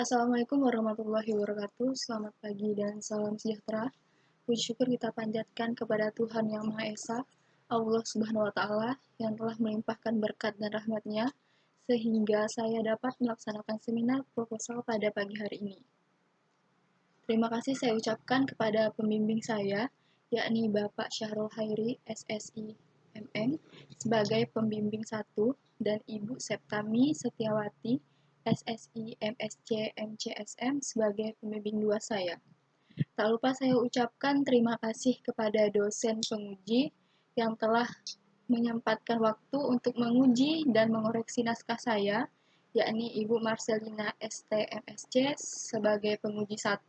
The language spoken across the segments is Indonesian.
Assalamualaikum warahmatullahi wabarakatuh. Selamat pagi dan salam sejahtera. Puji syukur kita panjatkan kepada Tuhan Yang Maha Esa, Allah Subhanahu wa Ta'ala, yang telah melimpahkan berkat dan rahmat-Nya sehingga saya dapat melaksanakan seminar proposal pada pagi hari ini. Terima kasih saya ucapkan kepada pembimbing saya, yakni Bapak Syahrul Hairi, SSI, MM, sebagai pembimbing 1, dan Ibu Septami Setiawati, SSI, MSC, MCSM sebagai pembimbing 2 saya. Tak lupa saya ucapkan terima kasih kepada dosen penguji yang telah menyempatkan waktu untuk menguji dan mengoreksi naskah saya, yakni Ibu Marcelina ST, MSC sebagai penguji 1,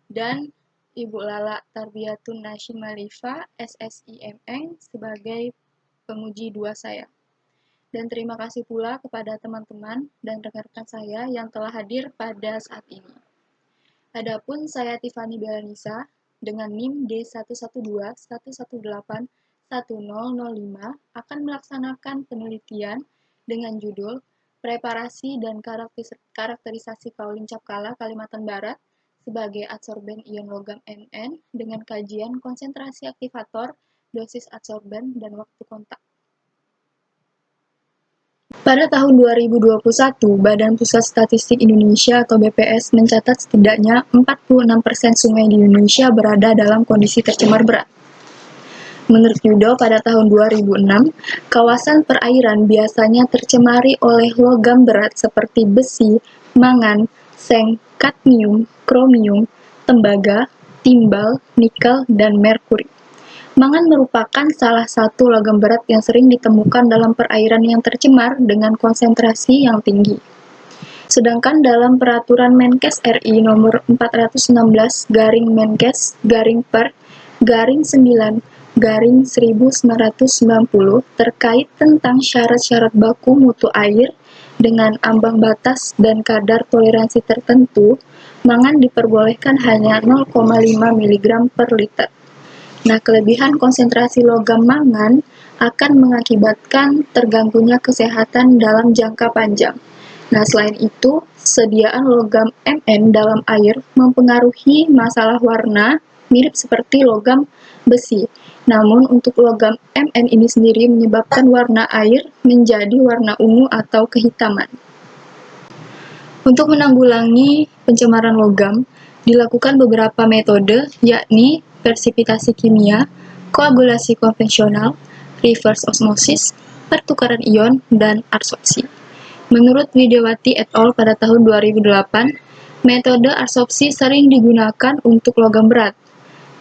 dan Ibu Lala Tarbiyatun Nasyimalifa, SSIMN sebagai penguji 2 saya. Dan terima kasih pula kepada teman-teman dan rekan-rekan saya yang telah hadir pada saat ini. Adapun saya Tiffany Belanisa dengan NIM D112118105 akan melaksanakan penelitian dengan judul Preparasi dan Karakterisasi Kaolin Capkala Kalimantan Barat sebagai adsorben ion logam Mn dengan kajian konsentrasi aktivator, dosis adsorben, dan waktu kontak. Pada tahun 2021, Badan Pusat Statistik Indonesia atau BPS mencatat setidaknya 46% sungai di Indonesia berada dalam kondisi tercemar berat. Menurut Yudo, pada tahun 2006, kawasan perairan biasanya tercemari oleh logam berat seperti besi, mangan, seng, kadmium, kromium, tembaga, timbal, nikel, dan merkuri. Mangan merupakan salah satu logam berat yang sering ditemukan dalam perairan yang tercemar dengan konsentrasi yang tinggi. Sedangkan dalam Peraturan Menkes RI nomor 416/per/9/1990 terkait tentang syarat-syarat baku mutu air dengan ambang batas dan kadar toleransi tertentu, mangan diperbolehkan hanya 0,5 mg per liter. Nah, kelebihan konsentrasi logam mangan akan mengakibatkan terganggunya kesehatan dalam jangka panjang. Nah, selain itu, sediaan logam Mn dalam air mempengaruhi masalah warna mirip seperti logam besi. Namun, untuk logam Mn ini sendiri menyebabkan warna air menjadi warna ungu atau kehitaman. Untuk menanggulangi pencemaran logam, dilakukan beberapa metode, yakni persipitasi kimia, koagulasi konvensional, reverse osmosis, pertukaran ion, dan adsorpsi. Menurut Widiawati et al. Pada tahun 2008, metode adsorpsi sering digunakan untuk logam berat.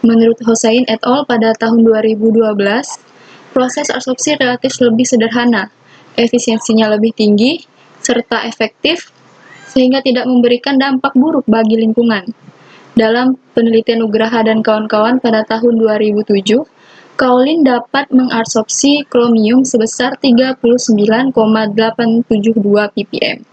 Menurut Hossain et al. Pada tahun 2012, proses adsorpsi relatif lebih sederhana, efisiensinya lebih tinggi, serta efektif, sehingga tidak memberikan dampak buruk bagi lingkungan. Dalam penelitian Nugraha dan kawan-kawan pada tahun 2007, kaolin dapat mengadsorpsi kromium sebesar 39,872 ppm.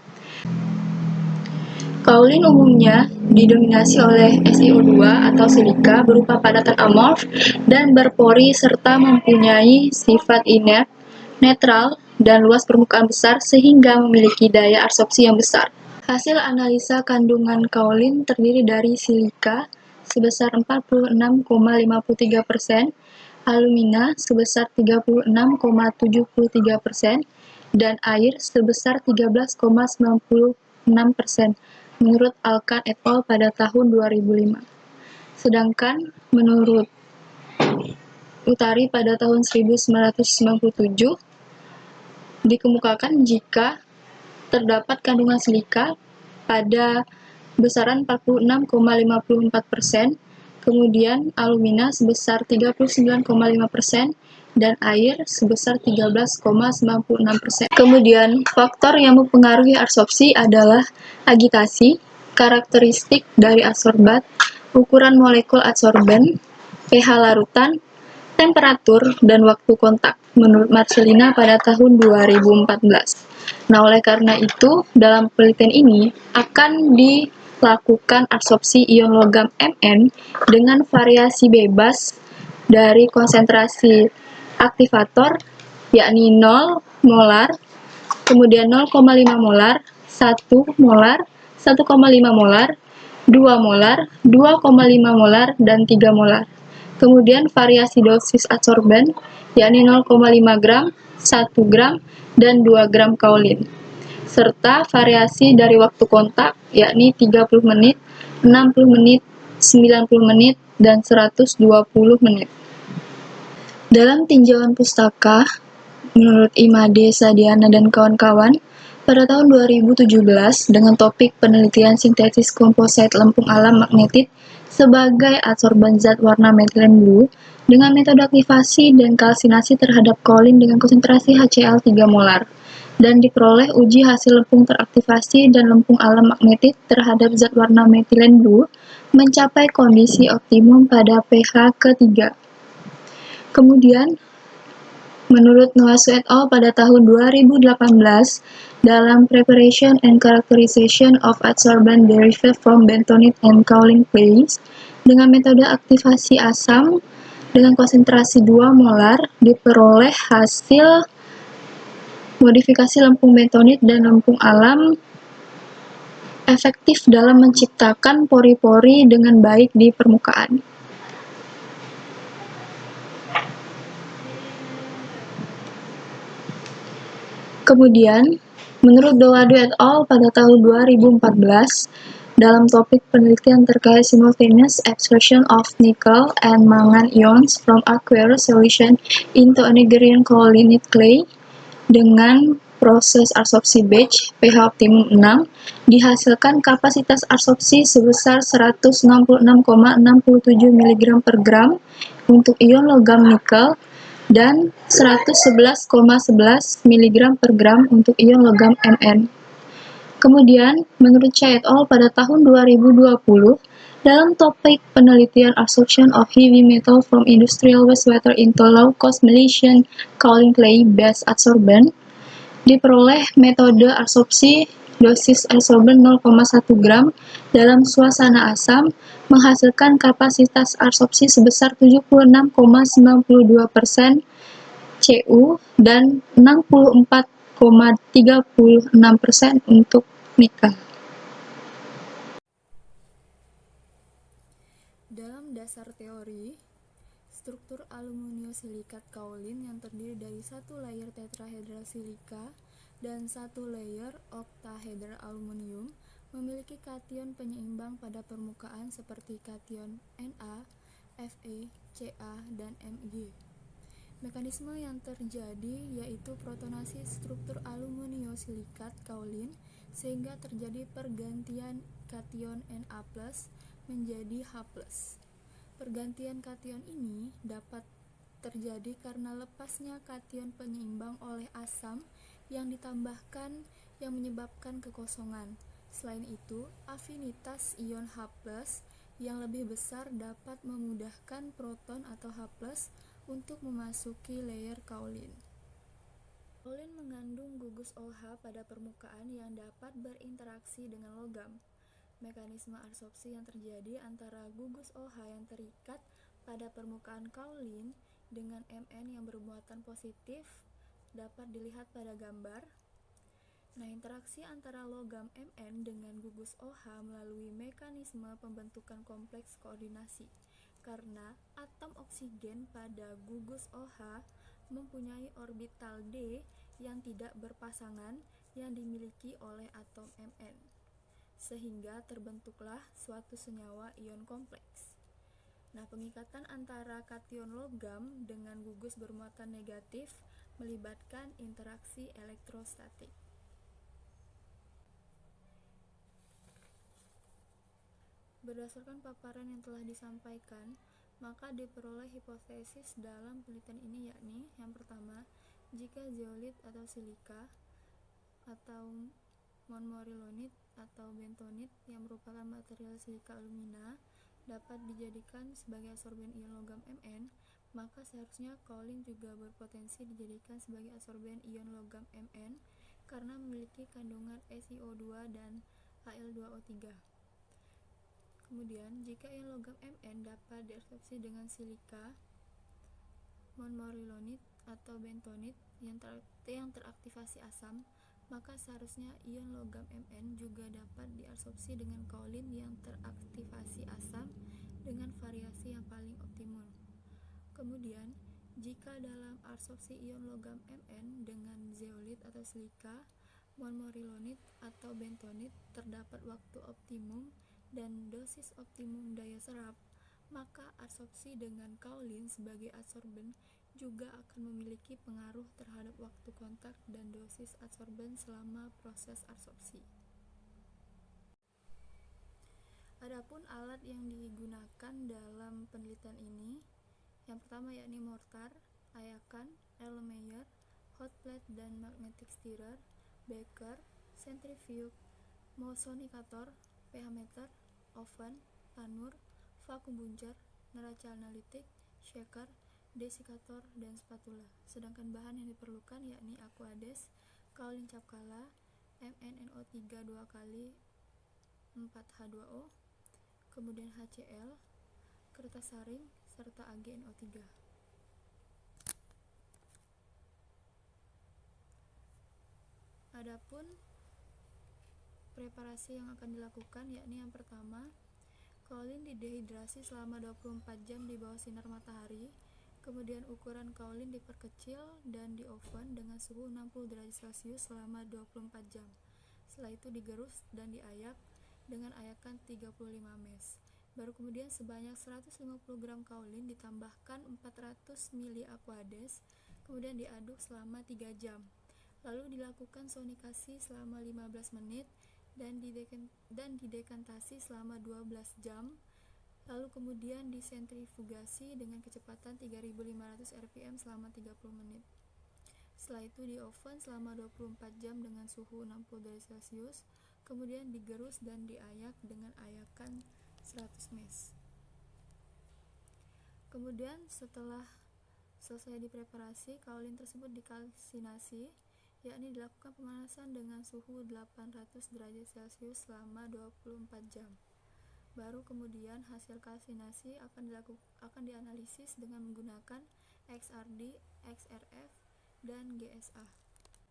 Kaolin umumnya didominasi oleh SiO2 atau silika berupa padatan amorf dan berpori serta mempunyai sifat inert, netral, dan luas permukaan besar sehingga memiliki daya adsorpsi yang besar. Hasil analisa kandungan kaolin terdiri dari silika sebesar 46,53%, alumina sebesar 36,73%, dan air sebesar 13,96%, menurut Alkan et al. Pada tahun 2005. Sedangkan menurut Utari pada tahun 1997, dikemukakan jika terdapat kandungan silika pada besaran 46,54%, kemudian alumina sebesar 39,5%, dan air sebesar 13,96%. Kemudian, faktor yang mempengaruhi adsorpsi adalah agitasi, karakteristik dari adsorbat, ukuran molekul adsorben, pH larutan, temperatur, dan waktu kontak, menurut Marcelina pada tahun 2014. Nah, oleh karena itu, dalam penelitian ini akan dilakukan adsorpsi ion logam Mn dengan variasi bebas dari konsentrasi aktivator, yakni 0 molar, kemudian 0,5 molar, 1 molar, 1,5 molar, 2 molar, 2,5 molar, dan 3 molar. Kemudian variasi dosis adsorben, yakni 0,5 gram, 1 gram, dan 2 gram kaolin. Serta variasi dari waktu kontak, yakni 30 menit, 60 menit, 90 menit, dan 120 menit. Dalam tinjauan pustaka, menurut Imade Sadiana dan kawan-kawan, pada tahun 2017 dengan topik penelitian sintesis komposit lempung alam magnetit sebagai adsorban zat warna methylene blue dengan metode aktivasi dan kalsinasi terhadap kaolin dengan konsentrasi HCl 3 molar dan diperoleh uji hasil lempung teraktivasi dan lempung alam magnetit terhadap zat warna methylene blue mencapai kondisi optimum pada pH ketiga. Kemudian, menurut Noasu et al. Pada tahun 2018, dalam Preparation and Characterization of Adsorbent Derived from Bentonite and Kaolin Clays, dengan metode aktivasi asam dengan konsentrasi 2 molar, diperoleh hasil modifikasi lempung bentonit dan lempung alam efektif dalam menciptakan pori-pori dengan baik di permukaan. Kemudian, menurut Dowadu et al. Pada tahun 2014, dalam topik penelitian terkait simultaneous excretion of nickel and mangan ions from aqueous solution into a Nigerian kaolinite clay dengan proses adsorpsi batch pH optimum 6, dihasilkan kapasitas adsorpsi sebesar 166,67 mg per gram untuk ion logam nikel dan 111,11 mg per gram untuk ion logam Mn. Kemudian, menurut Cha et al. Pada tahun 2020, dalam topik penelitian absorption of heavy metal from industrial wastewater into low-cost Malaysian kaolin clay-based adsorbent, diperoleh metode absorpsi dosis adsorben 0,1 gram dalam suasana asam menghasilkan kapasitas absorpsi sebesar 76,92% Cu dan 64,36% untuk nikel. Dalam dasar teori, struktur aluminiosilikat kaolin yang terdiri dari satu layer tetrahedral silika dan satu layer oktahedral aluminium memiliki kation penyeimbang pada permukaan seperti kation Na, Fe, Ca, dan Mg. Mekanisme yang terjadi yaitu protonasi struktur aluminiosilikat kaolin sehingga terjadi pergantian kation Na+ menjadi H+. Pergantian kation ini dapat terjadi karena lepasnya kation penyeimbang oleh asam yang ditambahkan yang menyebabkan kekosongan. Selain itu, afinitas ion H+ yang lebih besar dapat memudahkan proton atau H+ untuk memasuki layer kaolin. Kaolin mengandung gugus OH pada permukaan yang dapat berinteraksi dengan logam. Mekanisme adsorpsi yang terjadi antara gugus OH yang terikat pada permukaan kaolin dengan Mn yang bermuatan positif dapat dilihat pada gambar. Nah, interaksi antara logam Mn dengan gugus OH melalui mekanisme pembentukan kompleks koordinasi. Karena atom oksigen pada gugus OH mempunyai orbital d yang tidak berpasangan yang dimiliki oleh atom Mn, sehingga terbentuklah suatu senyawa ion kompleks. Nah, pengikatan antara kation logam dengan gugus bermuatan negatif melibatkan interaksi elektrostatik. Berdasarkan paparan yang telah disampaikan, maka diperoleh hipotesis dalam penelitian ini yakni yang pertama, jika zeolit atau silika atau montmorillonite atau bentonite yang merupakan material silika alumina dapat dijadikan sebagai adsorben ion logam Mn, maka seharusnya kaolin juga berpotensi dijadikan sebagai adsorben ion logam Mn karena memiliki kandungan SiO2 dan Al2O3. Kemudian, jika ion logam Mn dapat diabsorpsi dengan silika, montmorillonite atau bentonite yang teraktivasi asam, maka seharusnya ion logam Mn juga dapat diabsorpsi dengan kaolin yang teraktivasi asam dengan variasi yang paling optimum. Kemudian, jika dalam absorpsi ion logam Mn dengan zeolit atau silika, montmorillonit atau bentonit terdapat waktu optimum dan dosis optimum daya serap, maka absorpsi dengan kaolin sebagai adsorben juga akan memiliki pengaruh terhadap waktu kontak dan dosis adsorben selama proses absorpsi. Adapun alat yang digunakan dalam penelitian ini, yang pertama yakni mortar, ayakan, Erlenmeyer, hot plate dan magnetic stirrer, beaker, centrifuge, mosonicator, pH meter, oven, tanur, vacuum buncher, neraca analitik, shaker, desikator, dan spatula. Sedangkan bahan yang diperlukan yakni aqueous, kaolin capkala, MnNO3 2 kali 4H2O, kemudian HCl, kertas saring, serta AgNO3. Adapun preparasi yang akan dilakukan yakni yang pertama, kaolin didehidrasi selama 24 jam di bawah sinar matahari, kemudian ukuran kaolin diperkecil dan di oven dengan suhu 60 derajat Celcius selama 24 jam. Setelah itu digerus dan diayak dengan ayakan 35 mes. Baru kemudian sebanyak 150 gram kaolin ditambahkan 400 ml aqueous, kemudian diaduk selama 3 jam. Lalu dilakukan sonikasi selama 15 menit dan didekantasi selama 12 jam. Lalu kemudian disentrifugasi dengan kecepatan 3500 rpm selama 30 menit. Setelah itu di oven selama 24 jam dengan suhu 60 derajat Celcius, kemudian digerus dan diayak dengan ayakan 100 mes. Kemudian setelah selesai dipreparasi, kaolin tersebut dikalsinasi, yakni dilakukan pemanasan dengan suhu 800 derajat Celcius selama 24 jam. Baru kemudian hasil kalsinasi akan dianalisis dengan menggunakan XRD, XRF, dan GSA.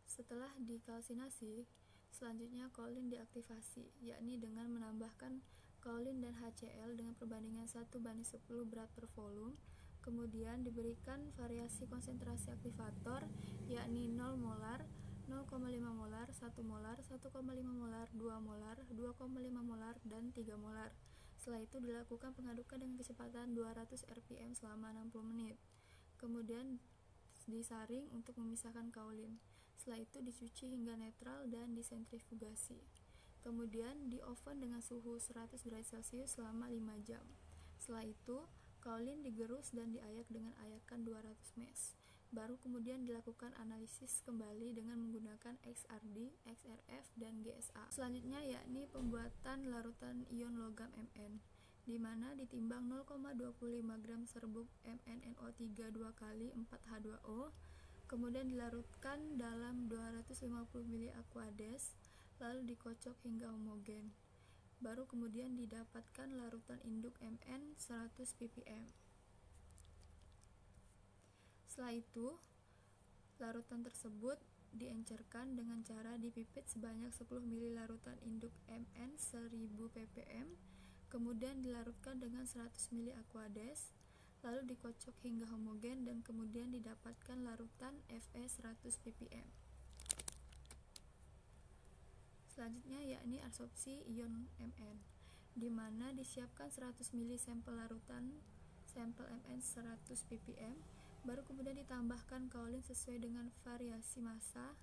Setelah dikalsinasi, selanjutnya kaolin diaktifasi, yakni dengan menambahkan kaolin dan HCl dengan perbandingan 1:10 berat per volume. Kemudian diberikan variasi konsentrasi aktivator, yakni 0 molar, 0,5 molar, 1 molar, 1,5 molar, 2 molar, 2,5 molar, dan 3 molar. Setelah itu dilakukan pengadukan dengan kecepatan 200 rpm selama 60 menit. Kemudian disaring untuk memisahkan kaolin. Setelah itu dicuci hingga netral dan disentrifugasi. Kemudian di oven dengan suhu 100 derajat Celcius selama 5 jam. Setelah itu, kaolin digerus dan diayak dengan ayakan 200 mes. Baru kemudian dilakukan analisis kembali dengan menggunakan XRD, XRF, dan GSA. Selanjutnya yakni pembuatan larutan ion logam Mn, di mana ditimbang 0,25 gram serbuk MnNO3 2 kali 4H2O, kemudian dilarutkan dalam 250 ml aqueous, lalu dikocok hingga homogen. Baru kemudian didapatkan larutan induk Mn 100 ppm. Setelah itu, larutan tersebut diencerkan dengan cara dipipet sebanyak 10 ml larutan induk Mn 1000 ppm, kemudian dilarutkan dengan 100 ml aqueous, lalu dikocok hingga homogen dan kemudian didapatkan larutan Fe 100 ppm. Selanjutnya yakni absorpsi ion Mn, di mana disiapkan 100 ml sampel larutan sampel Mn 100 ppm, baru kemudian ditambahkan kaolin sesuai dengan variasi massa,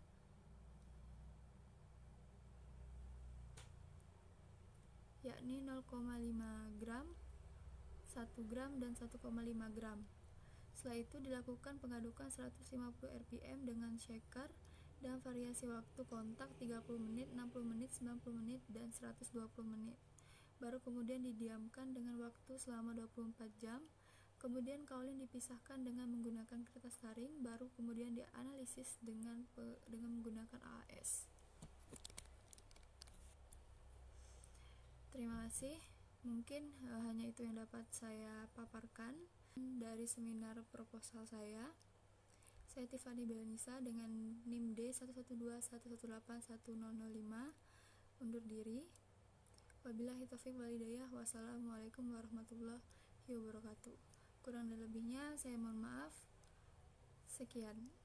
yakni 0,5 gram, 1 gram, dan 1,5 gram. Setelah itu dilakukan pengadukan 150 rpm dengan shaker dan variasi waktu kontak 30 menit, 60 menit, 90 menit, dan 120 menit. Baru kemudian didiamkan dengan waktu selama 24 jam. Kemudian kaolin dipisahkan dengan menggunakan kertas saring, baru kemudian dianalisis dengan menggunakan AAS. Terima kasih. Mungkin hanya itu yang dapat saya paparkan dari seminar proposal saya. Saya Tiffany Belanisa dengan NIM D1121181005 undur diri. Wabillahi taufiq wal hidayah. Wassalamualaikum warahmatullahi wabarakatuh. Kurang dan lebihnya saya mohon maaf. Sekian.